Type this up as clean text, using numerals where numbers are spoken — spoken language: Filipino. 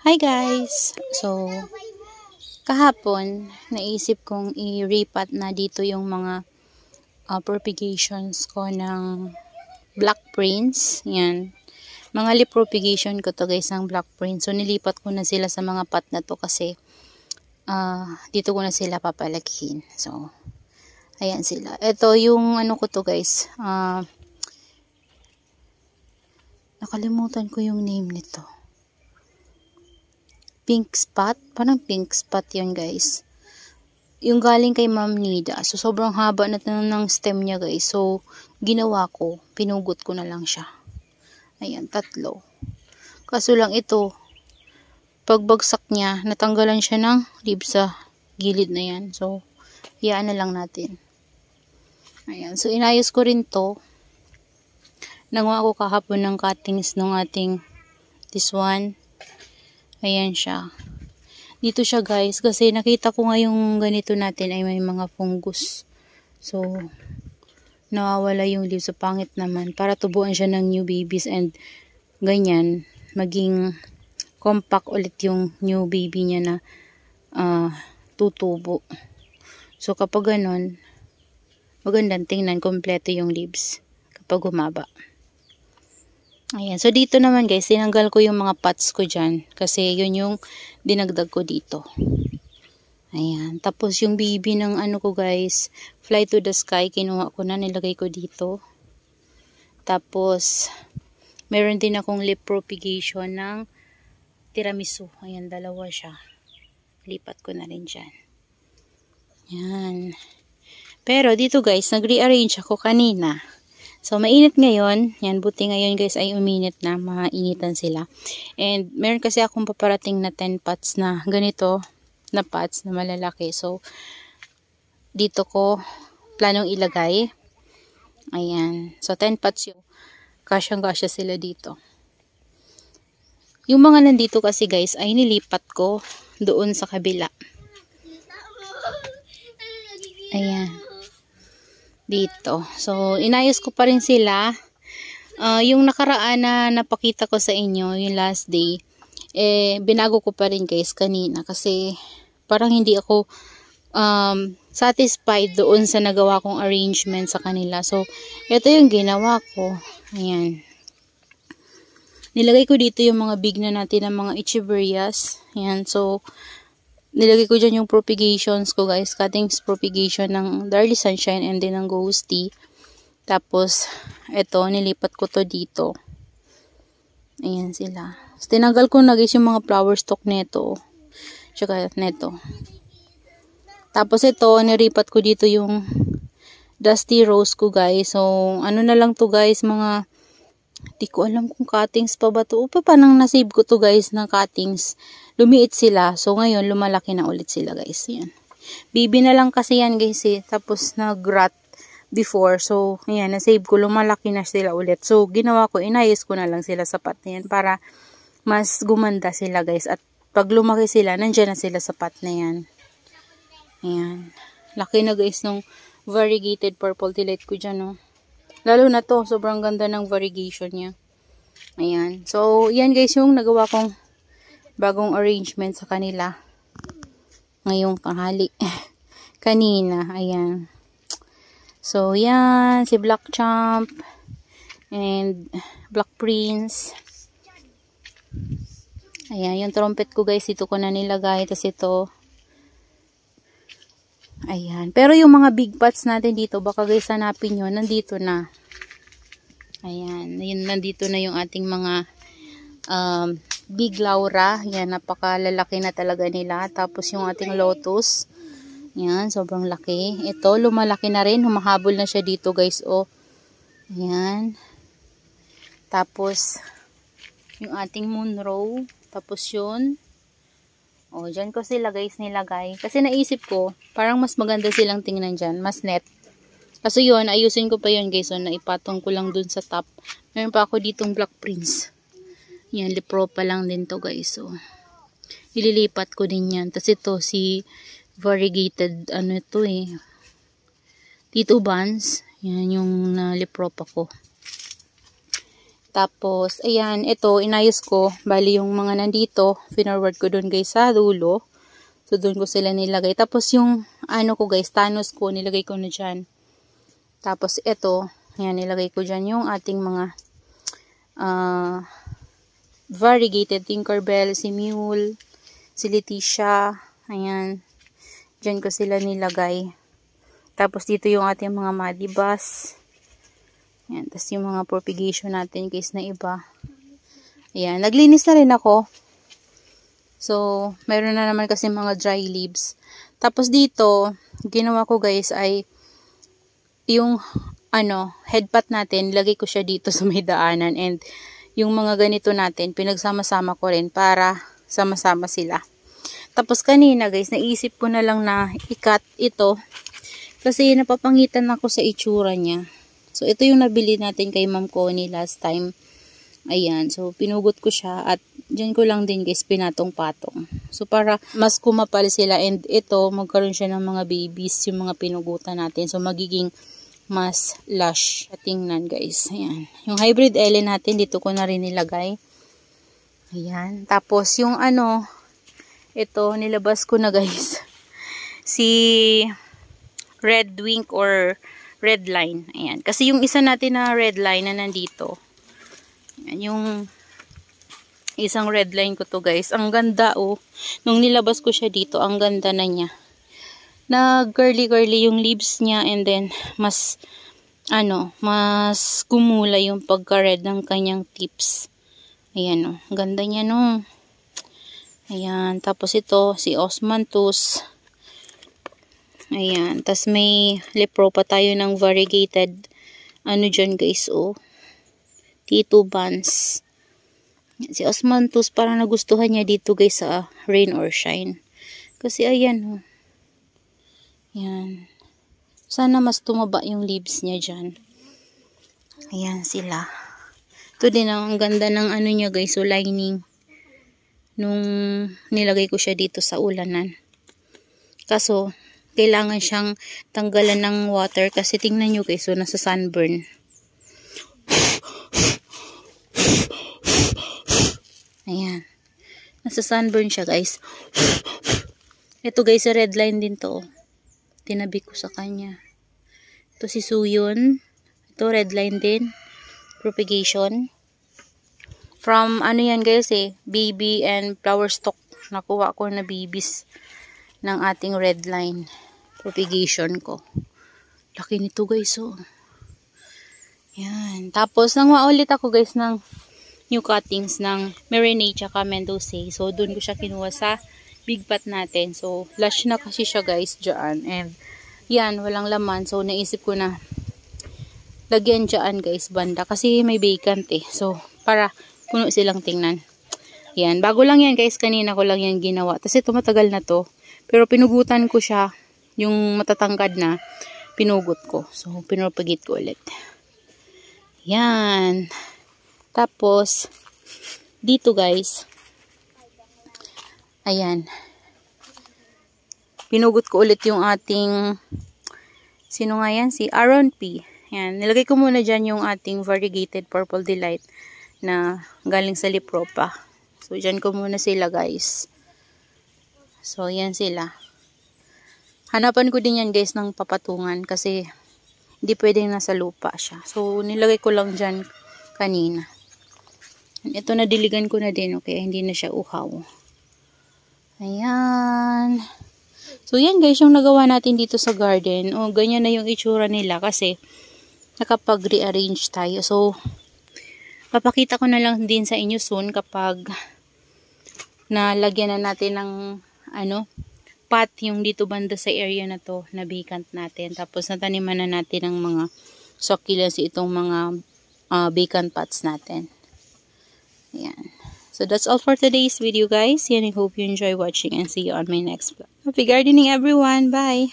Hi guys! So, kahapon, naisip kong i-repat na dito yung mga propagations ko ng Black Prince. Yan. Mga lip propagation ko to guys ng Black Prince. So, nilipat ko na sila sa mga pot na to kasi dito ko na sila papalakihin. So, ayan sila. Ito yung ano ko to guys. Nakalimutan ko yung name nito. Pink spot. Parang pink spot yun guys. Yung galing kay Ma'am Nida. So, sobrang haba na ng stem niya guys. So, ginawa ko. Pinugot ko na lang siya. Ayan, 3. Kaso lang ito, pagbagsak niya, natanggalan siya ng leaves sa gilid na yan. So, hiyaan na lang natin. Ayan. So, inayos ko rin to. Nanguha ako kahapon ng cuttings ng ating this one. Ayan siya. Dito siya guys kasi nakita ko nga yung ganito natin ay may mga fungus. So, nawawala yung leaves. So, pangit naman. Para tubuan siya ng new babies and ganyan, maging compact ulit yung new baby niya na tutubo. So, kapag ganon, magandang tingnan, kompleto yung leaves kapag humaba. Ayan. So, dito naman guys, tinanggal ko yung mga pots ko dyan. Kasi yun yung dinagdag ko dito. Ayan. Tapos yung baby ng ano ko guys, Fly to the Sky, kinuha ko na, nilagay ko dito. Tapos, meron din akong lip propagation ng tiramisu. Ayan, 2 siya. Lipat ko na rin dyan. Ayan. Pero dito guys, nag-rearrange ako kanina. So, mainit ngayon. Yan, buti ngayon guys ay uminit na. Mainitan sila. And, meron kasi akong paparating na 10 pots na ganito na pots na malalaki. So, dito ko planong ilagay. Ayan. So, 10 pots yung kasyang-kasya sila dito. Yung mga nandito kasi guys ay nilipat ko doon sa kabila. Ayan. Dito. So, inayos ko pa rin sila. Yung nakaraan na napakita ko sa inyo, yung last day, binago ko pa rin guys kanina kasi parang hindi ako satisfied doon sa nagawa kong arrangement sa kanila. So, ito yung ginawa ko. Ayan. Nilagay ko dito yung mga big na natin ng mga echeverias. Ayan. So, nilagay ko dyan yung propagations ko guys. Cuttings propagation ng Darly Sunshine and din ng Ghosty. Tapos, ito, nilipat ko to dito. Ayan sila. So, tinanggal ko na guys yung mga flower stalk neto. Tsaka neto. Tapos ito, niripat ko dito yung Dusty Rose ko guys. So, ano na lang to guys, mga di ko alam kung cuttings pa ba to. Pa nang nasave ko to guys na cuttings. Lumiit sila. So, ngayon, lumalaki na ulit sila guys. Yan. Baby na lang kasi yan guys eh. Tapos, nag-rot before. So, ayan, nasave ko. Lumalaki na sila ulit. So, ginawa ko, inayos ko na lang sila sa pot na yan para mas gumanda sila guys. At pag lumaki sila, nandyan na sila sa pot na yan. Ayan. Laki na guys nung variegated purple delight ko dyan, no. Lalo na to, sobrang ganda ng variegation niya. Ayan. So, yan guys yung nagawa kong bagong arrangement sa kanila. Ngayong tanghali. Kanina. Ayan. So, yan. Si Black Champ. And Black Prince. Ayan. Yung trumpet ko guys, dito ko na nilagay. Tapos ito. Ayan. Pero yung mga big pots natin dito, baka guys hanapin nyo, nandito na. Ayan. Nandito na yung ating mga Big Laura. Ayan, napakalalaki na talaga nila. Tapos yung ating Lotus. Ayan, sobrang laki. Ito, lumalaki na rin. Humahabol na siya dito guys. O, ayan. Tapos, yung ating Monroe. Tapos yun. O, dyan ko sila guys nilagay. Kasi naisip ko, parang mas maganda silang tingnan dyan. Mas net. Kaso yun, ayusin ko pa yun guys. So, naipatong ko lang dun sa top. Meron pa ako ditong Black Prince. Yan, lipro pa lang din to guys. So, ililipat ko din yan. Tapos ito, si variegated, ano ito eh. Tito Buns. Yan, yung liprop ako. Tapos, ayan, ito, inayos ko. Bali, yung mga nandito, pinorward ko dun guys sa dulo. So, dun ko sila nilagay. Tapos, yung, ano ko guys, Thanos ko, nilagay ko na dyan. Tapos, ito, ayan, nilagay ko dyan yung ating mga variegated Tinkerbell, si Mule, si Leticia. Ayan, dyan ko sila nilagay. Tapos, dito yung ating mga Madibus. Ayan, tapos yung mga propagation natin case na iba. Ayan, naglinis na rin ako. So, meron na naman kasi mga dry leaves. Tapos dito, ginawa ko guys ay yung headpat natin, lagay ko siya dito sa may daanan. And yung mga ganito natin, pinagsama-sama ko rin para sama-sama sila. Tapos kanina guys, naisip ko na lang na i-cut ito. Kasi napapangitan ako sa itsura niya. So, ito yung nabili natin kay Ma'am Connie last time. Ayan. So, pinugot ko siya at dyan ko lang din guys pinatong-patong. So, para mas kumapal sila and ito, magkaroon siya ng mga babies, yung mga pinugutan natin. So, magiging mas lush at tingnan guys. Ayan. Yung hybrid Ellen natin, dito ko na rin nilagay. Ayan. Tapos, yung ito, nilabas ko na guys. Si red wink or red line. Ayan. Kasi yung isa natin na red line na nandito. Ayan. Yung isang red line ko to guys. Ang ganda oh. Nung nilabas ko siya dito, ang ganda na niya. Na girly-girly yung leaves niya and then mas mas kumula yung pagka-red ng kanyang tips. Ayan oh. Ganda niya no. Ayan. Tapos ito, si Osmanthus. Ayan. Tapos may lepro pa tayo ng variegated dyan guys, oh. titubans. Si Osmanthus, parang nagustuhan niya dito guys sa rain or shine. Kasi ayan, oh. Ayan. Sana mas tumaba yung leaves niya dyan. Ayan sila. Ito din ang ganda ng niya guys, so lining. Nung nilagay ko siya dito sa ulanan. Kaso, kailangan siyang tanggalan ng water kasi tingnan nyo guys, so nasa sunburn. Ayan. Nasa sunburn siya guys. Ito guys, sa red line din to. Tinabi ko sa kanya. Ito si Suyon. Ito red line din. Propagation. From yan guys baby and flower stalk. Nakuha ko na babies ng ating red line. Propagation ko. Laki nito guys, oh. Yan. Tapos, nangwa ulit ako guys ng new cuttings ng Marinate tsaka Mendoza. So, dun ko siya kinuha sa big pot natin. So, lush na kasi siya guys dyan. And, yan, walang laman. So, naisip ko na lagyan dyan guys, banda. Kasi may vacant So, para puno silang tingnan. Yan. Bago lang yan guys. Kanina ko lang yan ginawa. Kasi ito matagal na to. Pero pinugutan ko siya. Yung matatangkad na, pinugot ko. So, pinropagate ko ulit. Yan. Tapos, dito guys, ayan. Pinugot ko ulit yung ating, sino nga yan? Si Aaron P. Yan. Nilagay ko muna dyan yung ating variegated Purple Delight na galing sa Lipropa. So, dyan ko muna sila guys. So, yan sila. Hanapan ko din yan guys ng papatungan kasi hindi pwedeng nasa lupa siya. So, nilagay ko lang dyan kanina. Ito na diligan ko na din, okay? Hindi na siya uhaw. Ayan. So, yan guys yung nagawa natin dito sa garden. O, ganyan na yung itsura nila kasi nakapag-rearrange tayo. So, papakita ko na lang din sa inyo soon kapag nalagyan na natin ng pot yung dito banda sa area na to na vacant natin. Tapos nataniman na natin ng mga succulents itong mga vacant pots natin. Ayan. So that's all for today's video guys. And I hope you enjoy watching and see you on my next vlog. Happy gardening everyone. Bye!